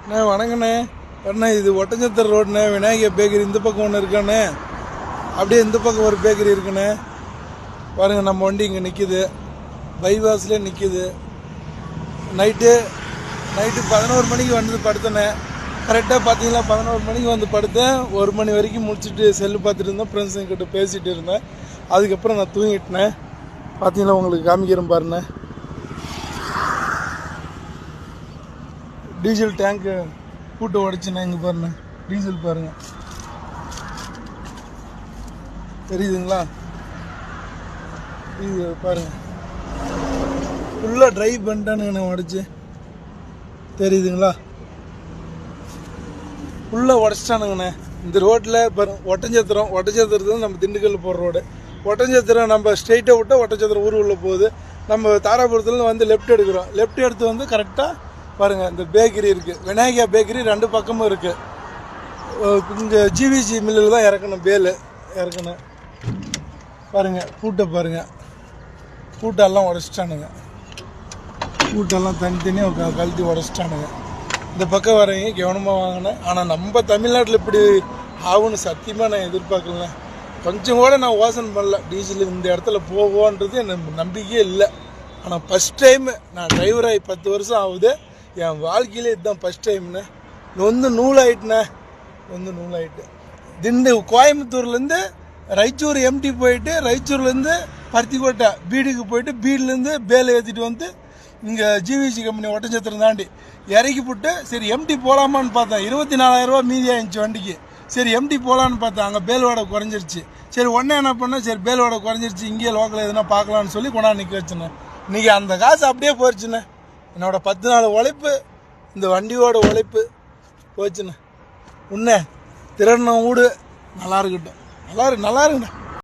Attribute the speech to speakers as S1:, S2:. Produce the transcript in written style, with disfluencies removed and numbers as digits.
S1: அண்ணே வணக்கண்ணே. அண்ணா இது ஒட்டஞ்சத்திர ரோடுண்ணே. விநாயகர் பேக்கரி இந்த பக்கம் ஒன்று இருக்காண்ணே. அப்படியே இந்த பக்கம் ஒரு பேக்கரி இருக்குண்ணே. பாருங்க நம்ம வண்டி இங்கே நிற்கிது, பைபாஸ்லேயே நிற்கிது. நைட்டு 11 மணிக்கு வந்து படுத்தேண்ணே. கரெக்டாக பார்த்தீங்களா 11 மணிக்கு வந்து படுத்தேன். 1 மணி வரைக்கும் முடிச்சுட்டு செல்லு பார்த்துட்டு இருந்தேன், ஃப்ரெண்ட்ஸுங்கிட்ட பேசிகிட்டு இருந்தேன். அதுக்கப்புறம் நான் தூங்கிட்டேன். பார்த்தீங்களா உங்களுக்கு காமிக்கிறேன் பாருண்ணே. டீசல் டேங்க்கு பூட்டை உடைச்சுண்ணே. இங்கே பாருண்ணே டீசல் பாருங்க, தெரியுதுங்களா? இது பாருங்க ஃபுல்லாக ட்ரைவ் பண்ணிட்டானுங்கண்ணே உடச்சி, தெரியுதுங்களா? ஃபுல்லாக உடச்சிட்டானுங்கண்ணே. இந்த ரோட்டில் பாருங்க ஒட்டஞ்சத்திரம் நம்ம திண்டுக்கல் போகிற ரோடு. ஒட்டஞ்சத்திரம் நம்ம ஸ்ட்ரெயிட்டாக விட்டால் ஒட்டஞ்சத்திரம் ஊர் உள்ள போகுது. நம்ம தாராபுரத்துலேருந்து வந்து லெஃப்ட் எடுக்கிறோம். லெஃப்ட் எடுத்து வந்து கரெக்டாக பாருங்கள் இந்த பேக்கரி இருக்குது, விநாயகா பேக்கரி 2 பக்கமும் இருக்குது. இங்கே ஜிவிசி மில்லில் தான் இறக்கணும், பேல் இறக்கணும். பாருங்கள் பூட்டை பாருங்கள், பூட்டெல்லாம் உடச்சிட்டானுங்க. பூட்டெல்லாம் தனித்தனியாக கழட்டி உடச்சிட்டானுங்க. இந்த பக்கம் வரவங்க கவனமாக வாங்கினேன். ஆனால் நம்ம தமிழ்நாட்டில் இப்படி ஆகுன்னு சத்தியமாக நான் எதிர்பார்க்கல. கொஞ்சம் கூட நான் யோசனை பண்ணல டீசல் இந்த இடத்துல போவோன்றது எனக்கு நம்பிக்கையே இல்லை. ஆனால் ஃபஸ்ட் டைமு நான் டிரைவராகி 10 வருஷம் ஆகுது. என் வாழ்க்கையிலே இதுதான் ஃபஸ்ட் டைம்ண்ணே. நூலாயிட்டுண்ணே. கோயம்புத்தூர்லேருந்து ராய்ச்சூர் எம்டி போயிட்டு, ராய்ச்சூர்லேருந்து பருத்திக்கோட்டை பீடுக்கு போயிட்டு, பீடுலேருந்து பேலை ஏற்றிட்டு வந்து இங்கே ஜிவிசி கம்பெனி ஒட்டஞ்சத்திரம் தாண்டி இறக்கி போட்டு, சரி எம்டி போகலாமான்னு பார்த்தேன். 24,000 ரூபா மீதி ஆயிடுச்சு வண்டிக்கு. சரி எம்டி போகலான்னு பார்த்தேன். அங்கே பேல் வாடகை குறைஞ்சிருச்சு. சரி உடனே என்ன பண்ணேன், சரி பேல் வாடகை குறைஞ்சிருச்சு, இங்கேயே லோக்கல் எதுனா பார்க்கலான்னு சொல்லி கொண்டாந்து நிற்க வச்சுண்ணே. இன்றைக்கி அந்த காசு அப்படியே போயிடுச்சுண்ணே. என்னோடய 10 நாள் உழைப்பு, இந்த வண்டியோட உழைப்பு போச்சுண்ணே. உன்ன திறன வீடு நல்லா இருக்கட்டும். நல்லா இருக்குண்ணே.